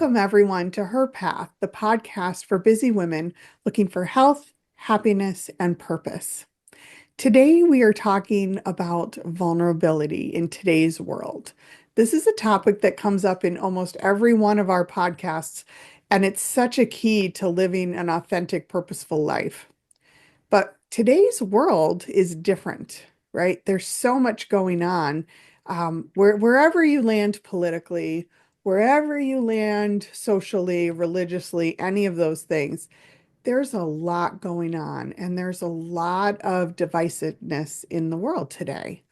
Welcome, everyone, to Her Path, the podcast for busy women looking for health, happiness, and purpose. Today, we are talking about vulnerability in today's world. This is a topic that comes up in almost every one of our podcasts, and it's such a key to living an authentic, purposeful life. But today's world is different, right? There's so much going on. Wherever you land politically, wherever you land socially, religiously, any of those things, there's a lot going on, and there's a lot of divisiveness in the world today.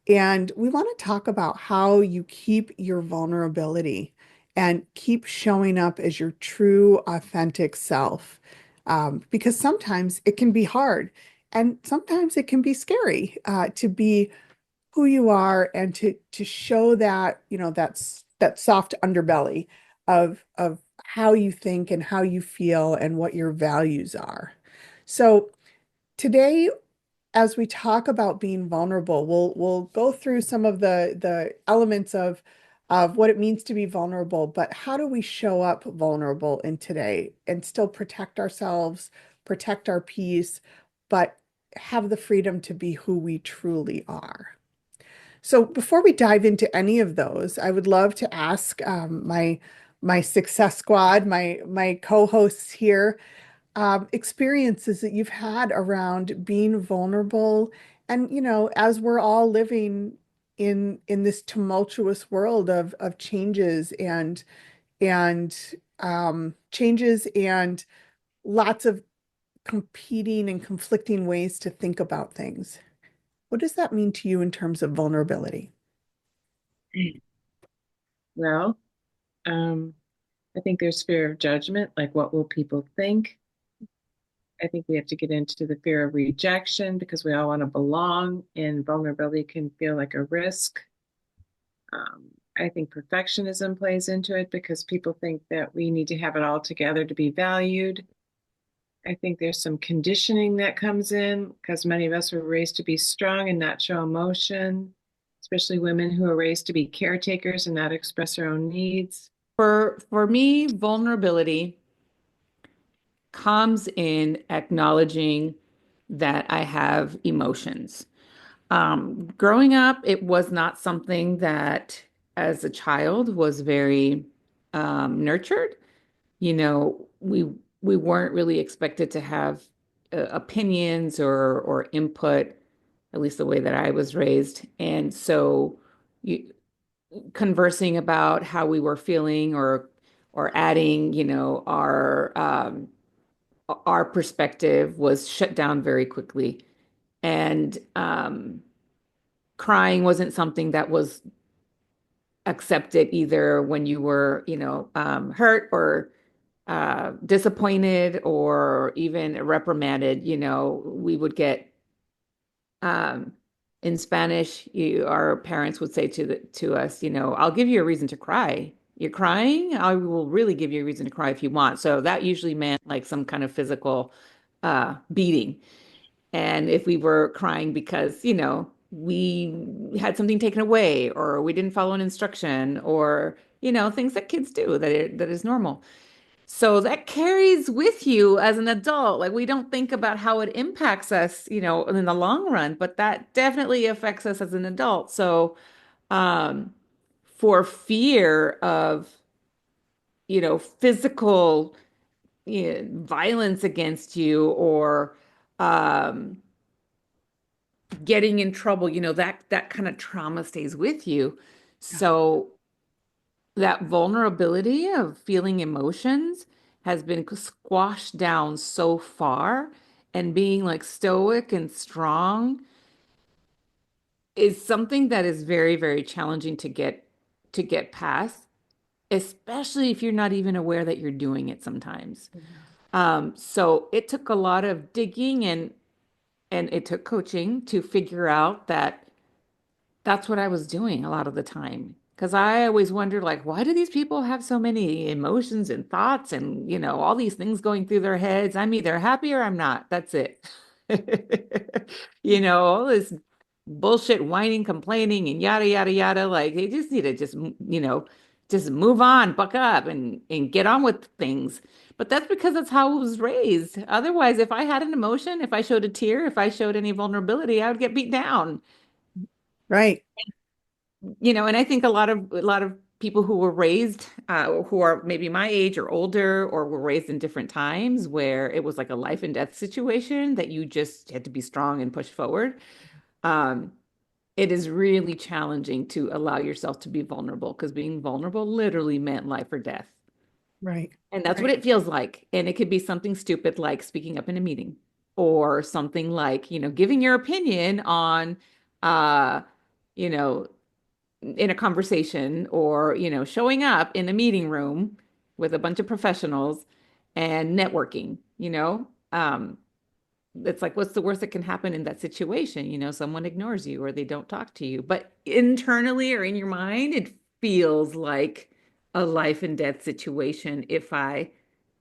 And we want to talk about how you keep your vulnerability and keep showing up as your true, authentic self. Because sometimes it can be hard and sometimes it can be scary to be who you are and to show that, that soft underbelly of how you think and how you feel and what your values are. So today as we talk about being vulnerable, we'll go through some of the elements of what it means to be vulnerable, but how do we show up vulnerable in today and still protect ourselves, protect our peace, but have the freedom to be who we truly are? So before we dive into any of those, I would love to ask my success squad, my co-hosts here, experiences that you've had around being vulnerable. And, as we're all living in this tumultuous world of changes and lots of competing and conflicting ways to think about things. What does that mean to you in terms of vulnerability? Well, um, I think there's fear of judgment, like what will people think? I think we have to get into the fear of rejection because we all want to belong, and vulnerability can feel like a risk. I think perfectionism plays into it because people think that we need to have it all together to be valued. I think there's some conditioning that comes in because many of us were raised to be strong and not show emotion, especially women who are raised to be caretakers and not express their own needs. For me, vulnerability comes in acknowledging that I have emotions. Growing up, it was not something that, as a child, was very nurtured. We weren't really expected to have opinions or input, at least the way that I was raised. And so, you, conversing about how we were feeling or adding, our perspective was shut down very quickly. And crying wasn't something that was accepted either when you were, hurt or disappointed or even reprimanded. We would get um, in Spanish, our parents would say to us, I'll give you a reason to cry. You're crying? I will really give you a reason to cry if you want. So that usually meant like some kind of physical beating. And if we were crying because, we had something taken away or we didn't follow an instruction or, things that kids do that is normal. So that carries with you as an adult. Like we don't think about how it impacts us, in the long run, but that definitely affects us as an adult. So, um, for fear of, physical, violence against you or um, getting in trouble, that kind of trauma stays with you. Yeah. So that vulnerability of feeling emotions has been squashed down so far, and being like stoic and strong is something that is very, very challenging to get past, especially if you're not even aware that you're doing it sometimes. So it took a lot of digging and it took coaching to figure out that that's what I was doing a lot of the time. Because I always wondered, like, why do these people have so many emotions and thoughts and, all these things going through their heads? I'm either happy or I'm not. That's it. All this bullshit, whining, complaining, and yada, yada, yada. Like, they just need to just, just move on, buck up and get on with things. But that's because that's how I was raised. Otherwise, if I had an emotion, if I showed a tear, if I showed any vulnerability, I would get beat down. Right. And I think a lot of people who were raised who are maybe my age or older or were raised in different times where it was like a life and death situation that you just had to be strong and push forward. Um, it is really challenging to allow yourself to be vulnerable because being vulnerable literally meant life or death. Right. And that's what Right. it feels like. And it could be something stupid like speaking up in a meeting or something like, giving your opinion on, uh, you know, in a conversation or, showing up in a meeting room with a bunch of professionals and networking, it's like, what's the worst that can happen in that situation? Someone ignores you or they don't talk to you. But internally or in your mind, it feels like a life and death situation if I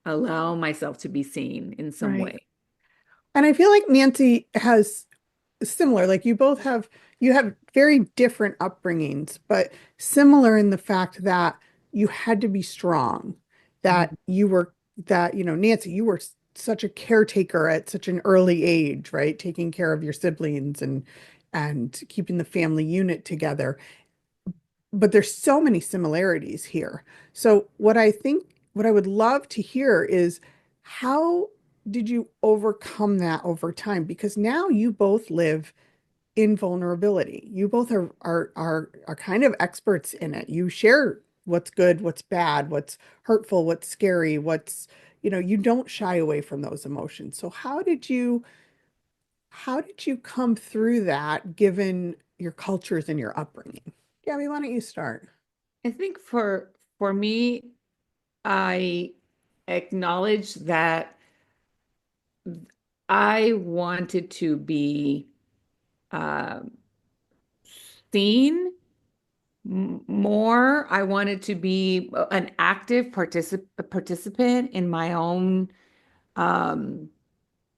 allow myself to be seen in some Right. way. And I feel like Nancy has similar, like you have very different upbringings, but similar in the fact that you had to be strong, that Mhm. you were that, Nancy, you were such a caretaker at such an early age, right? Taking care of your siblings and keeping the family unit together. But there's so many similarities here. So what I would love to hear is how did you overcome that over time? Because now you both live in vulnerability. You both are kind of experts in it. You share what's good, what's bad, what's hurtful, what's scary, you don't shy away from those emotions. So how did you come through that given your cultures and your upbringing? Gabby, why don't you start? I think for me, I acknowledge that I wanted to be um seen more. I wanted to be an active participant in my own um,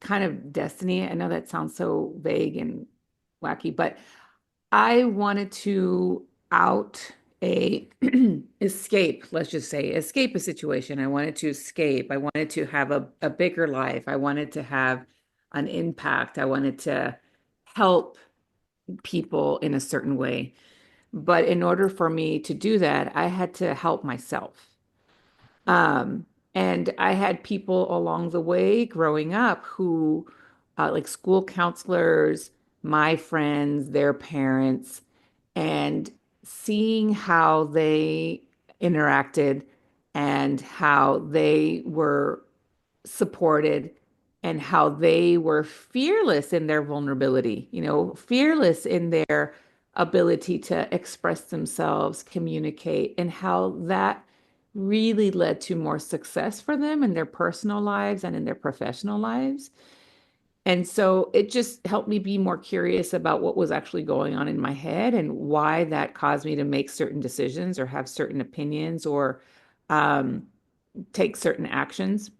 kind of destiny. I know that sounds so vague and wacky, but I wanted to out a escape, let's just say, escape a situation. I wanted to escape. I wanted to have a bigger life. I wanted to have an impact. I wanted to help people in a certain way. But in order for me to do that, I had to help myself. Um, and I had people along the way growing up who, like school counselors, my friends, their parents, and seeing how they interacted and how they were supported and how they were fearless in their vulnerability, fearless in their ability to express themselves, communicate, and how that really led to more success for them in their personal lives and in their professional lives. And so it just helped me be more curious about what was actually going on in my head and why that caused me to make certain decisions or have certain opinions or um, take certain actions.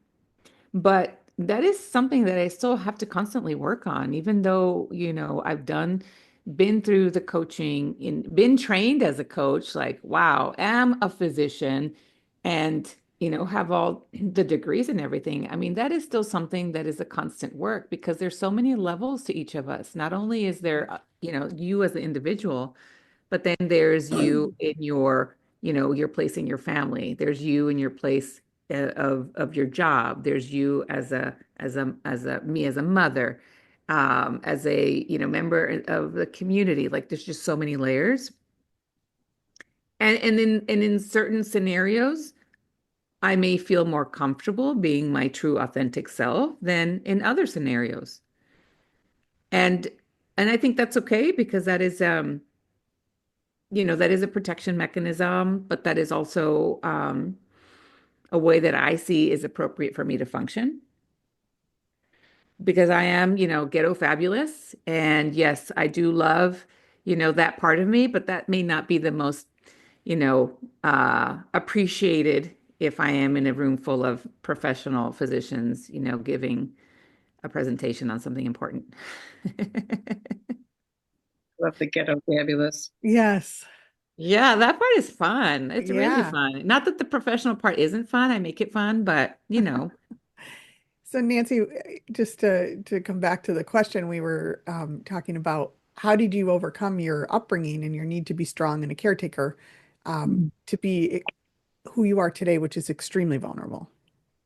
But that is something that I still have to constantly work on, even though, been through the coaching and been trained as a coach, like, wow, am a physician and, have all the degrees and everything. I mean, that is still something that is a constant work because there's so many levels to each of us. Not only is there, you as an individual, but then there's you in your place in your family. There's you in your place of your job. There's you as a me as a mother, as a member of the community. Like there's just so many layers. And in certain scenarios, I may feel more comfortable being my true authentic self than in other scenarios. And and I think that's okay because that is a protection mechanism, but that is also a way that I see is appropriate for me to function because I am, ghetto fabulous. And yes, I do love, that part of me, but that may not be the most, appreciated if I am in a room full of professional physicians, giving a presentation on something important. Love the ghetto fabulous. Yes. Yeah, that part is fun. It's really Yeah. fun. Not that the professional part isn't fun. I make it fun, but So Nancy, just to come back to the question we were talking about, how did you overcome your upbringing and your need to be strong and a caretaker to be who you are today, which is extremely vulnerable?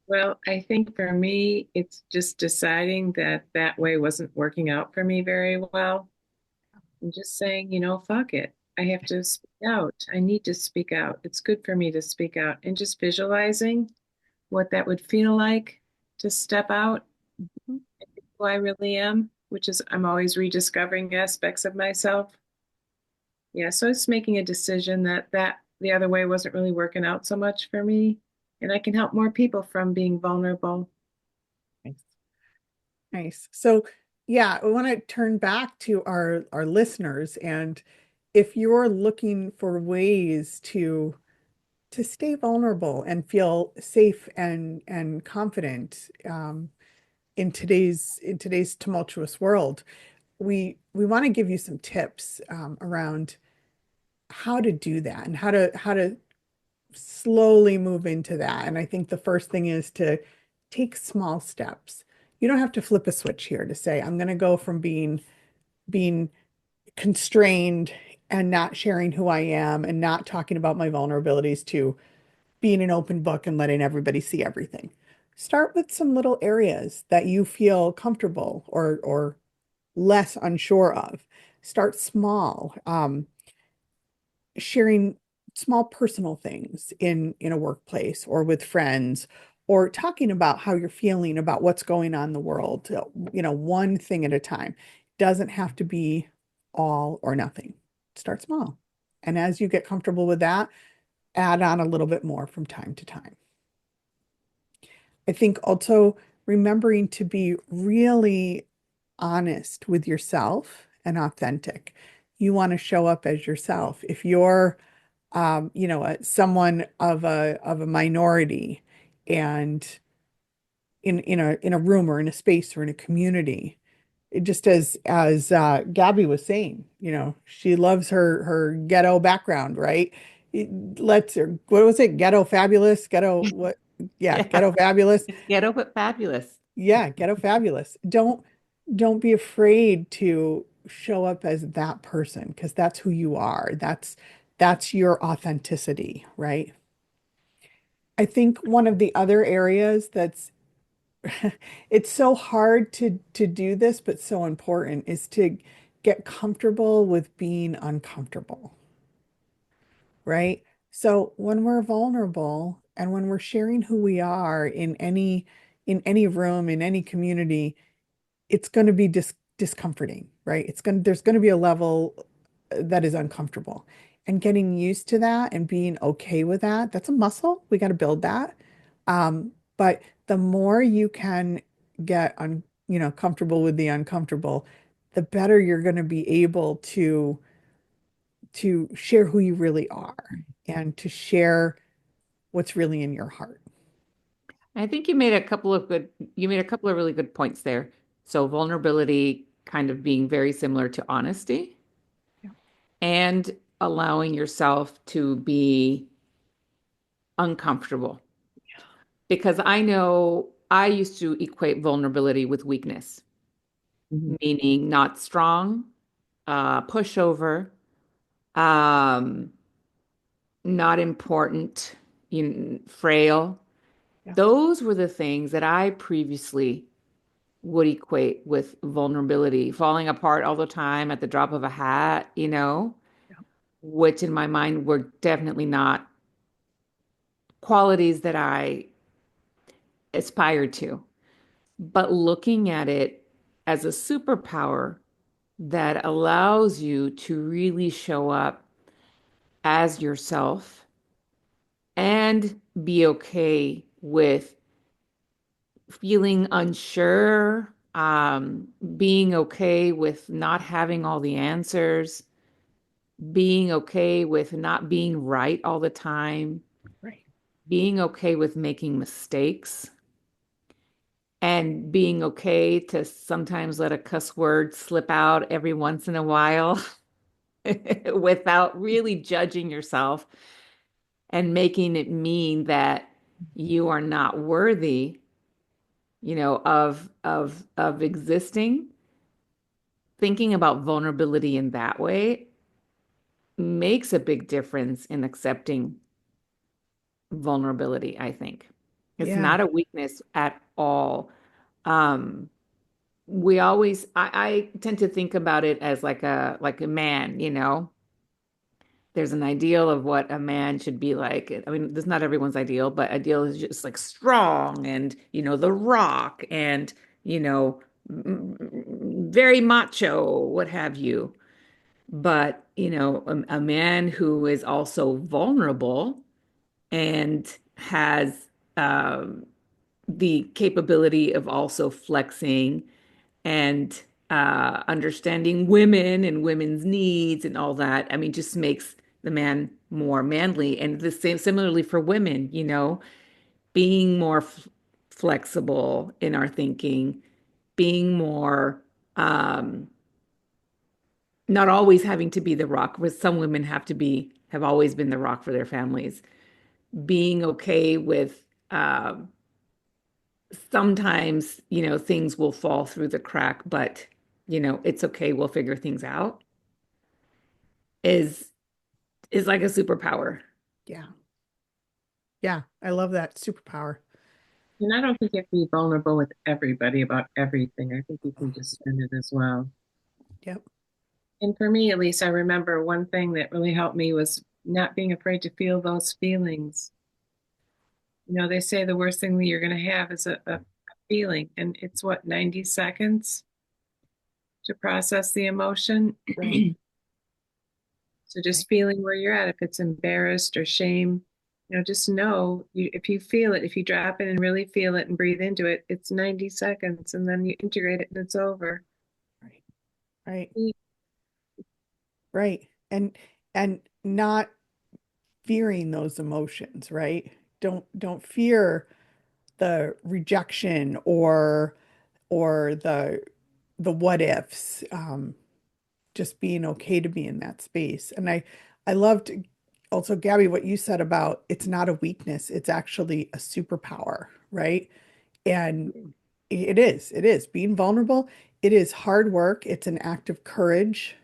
Well, I think for me, it's just deciding that that way wasn't working out for me very well. And just saying, fuck it. I have to speak out. I need to speak out. It's good for me to speak out. And just visualizing what that would feel like to step out who I really am, which is I'm always rediscovering aspects of myself. Yeah, so it's making a decision that the other way wasn't really working out so much for me, and I can help more people from being vulnerable. Nice. Nice. So yeah, we want to turn back to our listeners, and if you're looking for ways to stay vulnerable and feel safe and confident in today's tumultuous world, we want to give you some tips around how to do that and how to slowly move into that. And I think the first thing is to take small steps. You don't have to flip a switch here to say, I'm going to go from being constrained and not sharing who I am and not talking about my vulnerabilities to being an open book and letting everybody see everything. Start with some little areas that you feel comfortable or less unsure of. Start small. Sharing small personal things in a workplace or with friends, or talking about how you're feeling about what's going on in the world, one thing at a time. Doesn't have to be all or nothing. Start small. And as you get comfortable with that, add on a little bit more from time to time. I think also remembering to be really honest with yourself and authentic. You want to show up as yourself. If you're someone of a minority and in a room or in a space or in a community, it just as Gabby was saying, she loves her ghetto background, right? Let's her, what was it? Ghetto fabulous, ghetto what? Yeah, yeah, ghetto fabulous. it's ghetto but fabulous. Yeah, ghetto fabulous. Don't be afraid to show up as that person because that's who you are. That's your authenticity, right? I think one of the other areas that's it's so hard to do this, but so important is to get comfortable with being uncomfortable, right? So when we're vulnerable and when we're sharing who we are in any room, in any community, it's going to be discomforting, right? There's going to be a level that is uncomfortable. And getting used to that and being okay with that, that's a muscle. We got to build that. But the more you can get comfortable with the uncomfortable, the better you're going to be able to share who you really are and to share what's really in your heart. I think you made a couple of really good points there. So vulnerability kind of being very similar to honesty Yeah. and allowing yourself to be uncomfortable. Because I know I used to equate vulnerability with weakness, Mhm. meaning not strong, pushover, um, not important, frail. Yeah. Those were the things that I previously would equate with vulnerability, falling apart all the time at the drop of a hat, Yeah. which in my mind were definitely not qualities that I aspired to. But looking at it as a superpower that allows you to really show up as yourself and be okay with feeling unsure, being okay with not having all the answers, being okay with not being right all the time, Right. being okay with making mistakes, and being okay to sometimes let a cuss word slip out every once in a while. without really judging yourself and making it mean that you are not worthy, of existing. Thinking about vulnerability in that way makes a big difference in accepting vulnerability, I think. It's Yeah. not a weakness at all. Um, I tend to think about it as like a man, There's an ideal of what a man should be like. I mean, this is not everyone's ideal, but ideal is just like strong and, the rock and, very macho, what have you. But, a man who is also vulnerable and has the capability of also flexing and understanding women and women's needs and all that. I mean, just makes the man more manly. And the same, similarly for women, being more flexible in our thinking, being more, um, not always having to be the rock, but some women have always been the rock for their families. Being okay with, sometimes, things will fall through the crack, but, it's okay. We'll figure things out is is like a superpower. Yeah. Yeah. I love that superpower. And I don't think you have to be vulnerable with everybody about everything. I think you can just spend it as well. Yep. And for me, at least, I remember one thing that really helped me was not being afraid to feel those feelings. They say the worst thing that you're going to have is a feeling, and it's what, 90 seconds to process the emotion. Right. So Right. just feeling where you're at, if it's embarrassed or shame, just know if you feel it, if you drop in and really feel it and breathe into it, it's 90 seconds and then you integrate it and it's over. Right. Right. Right. And not fearing those emotions, right? Don't fear the rejection or the what ifs. Just being okay to be in that space. And I loved also, Gabby, what you said about it's not a weakness, it's actually a superpower, right? And it is being vulnerable. It is hard work. It's an act of courage.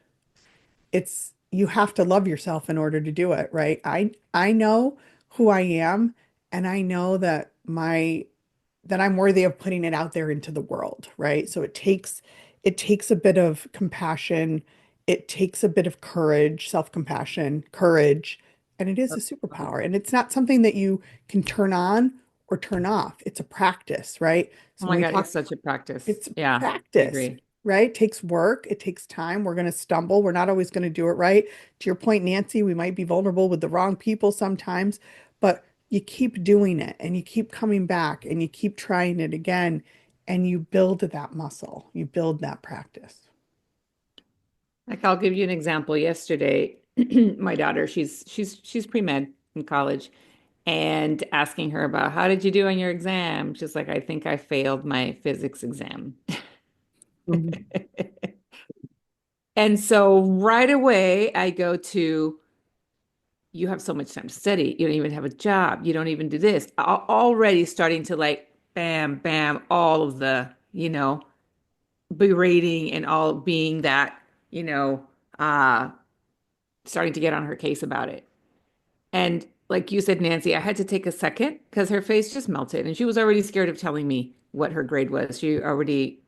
It's you have to love yourself in order to do it, right? I know who I am, and I know that I'm worthy of putting it out there into the world, right? So it takes a bit of compassion, it takes a bit of courage, self-compassion, courage, and it is a superpower. And it's not something that you can turn on or turn off. It's a practice, right? Oh So when my we God, talk, it's such a practice. it's Yeah, I practice, agree. right? It takes work, it takes time. We're going to stumble. We're not always going to do it right. To your point, Nancy, we might be vulnerable with the wrong people sometimes, but you keep doing it and you keep coming back and you keep trying it again and you build that muscle. You build that practice. Like I'll give you an example. Yesterday, my daughter, she's pre-med in college, and asking her about how did you do on your exam? She's like, I think I failed my physics exam. Mhm. And so right away I go to, you have so much time to study. You don't even have a job. You don't even do this. Already starting to like bam, bam, all of the, berating and all being that, you know, uh, starting to get on her case about it. And like you said, Nancy, I had to take a second because her face just melted and she was already scared of telling me what her grade was. She already,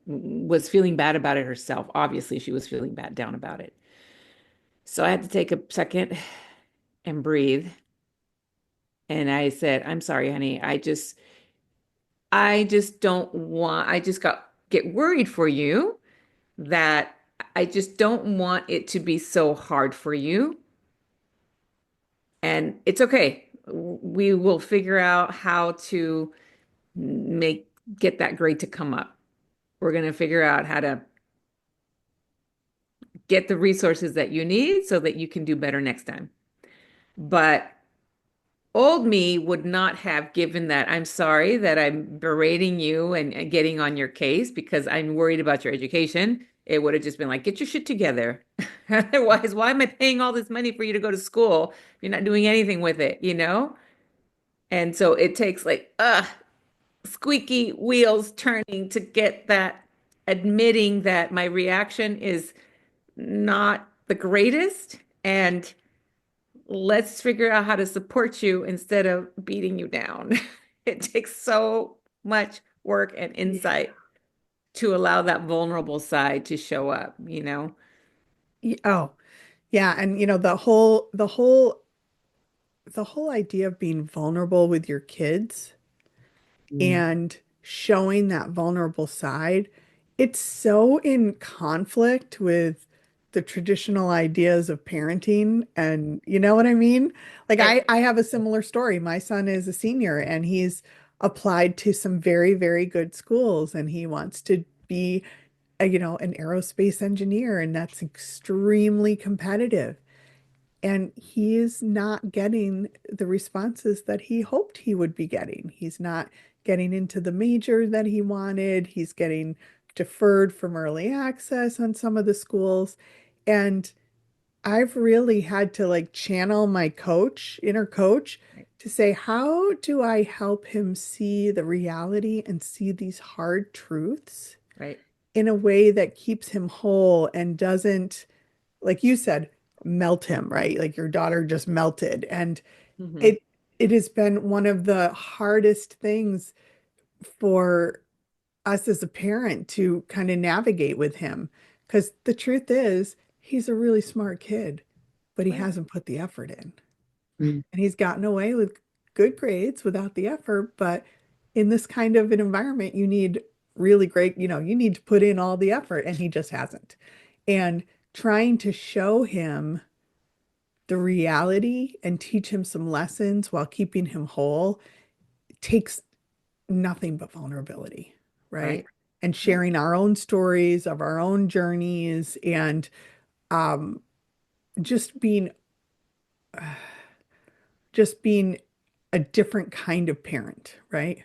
was feeling bad about it herself. Obviously, she was feeling bad down about it. So I had to take a second and breathe. And I said, I'm sorry, honey. I just don't want, I just get worried for you that I just don't want it to be so hard for you. And it's okay. We will figure out how to make get that grade to come up. We're going to figure out how to get the resources that you need so that you can do better next time. But old me would not have given that. I'm sorry that I'm berating you and getting on your case because I'm worried about your education. it would have just been like, get your shit together. Otherwise, why am I paying all this money for you to go to school if you're not doing anything with it, you know? And so it takes like, squeaky wheels turning to get that, admitting that my reaction is not the greatest. And let's figure out how to support you instead of beating you down. It takes so much work and Yeah. insight to allow that vulnerable side to show up, you know? Oh, yeah. And the whole idea of being vulnerable with your kids Mm. and showing that vulnerable side, it's so in conflict with the traditional ideas of parenting. And you know what I mean? Like Right, I have a similar story. My son is a senior and he's applied to some very, very good schools and he wants to be an aerospace engineer, and that's extremely competitive. And he is not getting the responses that he hoped he would be getting. He's not getting into the major that he wanted. He's getting deferred from early access on some of the schools. And I've really had to like channel my coach, inner coach, right, to say, how do I help him see the reality and see these hard truths right. in a way that keeps him whole and doesn't, like you said, melt him, right? Like your daughter just melted. And Hmm. it it has been one of the hardest things for us as a parent to kind of navigate with him. Because the truth is, he's a really smart kid, but he Right, hasn't put the effort in. Mm. And he's gotten away with good grades without the effort. But in this kind of an environment, you need really great, you need to put in all the effort, and he just hasn't. And trying to show him the reality and teach him some lessons while keeping him whole takes nothing but vulnerability, right? right, And right, sharing our own stories of our own journeys and um, just being just being a different kind of parent, right?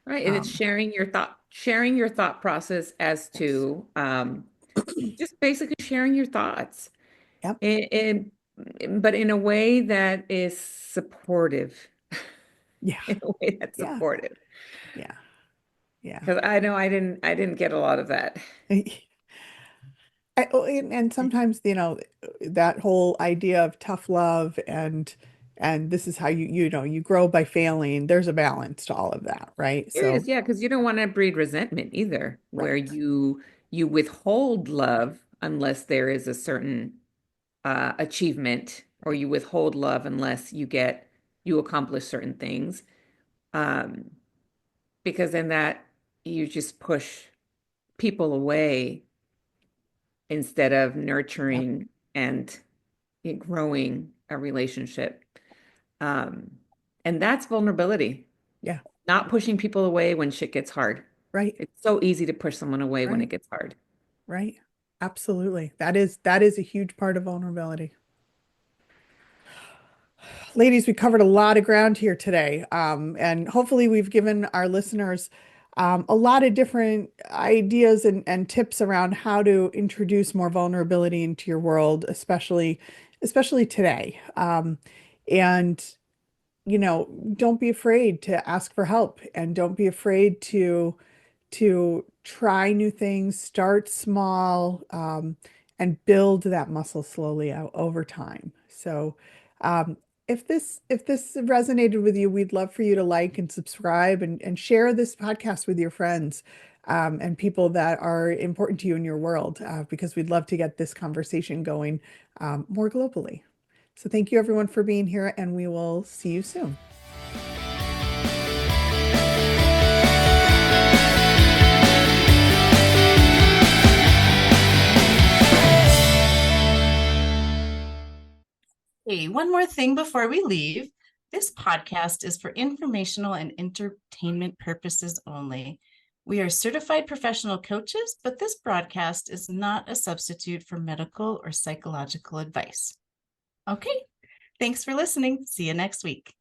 right. And it's Um, sharing your thought process as yes. to just basically sharing your thoughts. Yep. But in a way that is supportive, Yeah. in a way that's Yeah. supportive. Yeah. Yeah. Because I know I didn't get a lot of that. And sometimes, that whole idea of tough love and this is how you grow by failing. There's a balance to all of that, right? There So, is, yeah, because you don't want to breed resentment either, where right. you withhold love unless there is a certain achievement, or you withhold love unless you accomplish certain things. Um, because then that you just push people away instead of Yep. nurturing and growing a relationship. Um, and that's vulnerability, Yeah. not pushing people away when shit gets hard. Right. It's so easy to push someone away when Right. it gets hard. Right. Absolutely. That is a huge part of vulnerability. Ladies, we covered a lot of ground here today. And hopefully we've given our listeners a lot of different ideas and tips around how to introduce more vulnerability into your world, especially today. And don't be afraid to ask for help and don't be afraid to try new things, start small, and build that muscle slowly out over time. So, um, if this resonated with you, we'd love for you to like and subscribe and share this podcast with your friends, and people that are important to you in your world, because we'd love to get this conversation going, more globally. So thank you everyone for being here, and we will see you soon. Hey, one more thing before we leave. This podcast is for informational and entertainment purposes only. We are certified professional coaches, but this broadcast is not a substitute for medical or psychological advice. Okay, thanks for listening. See you next week.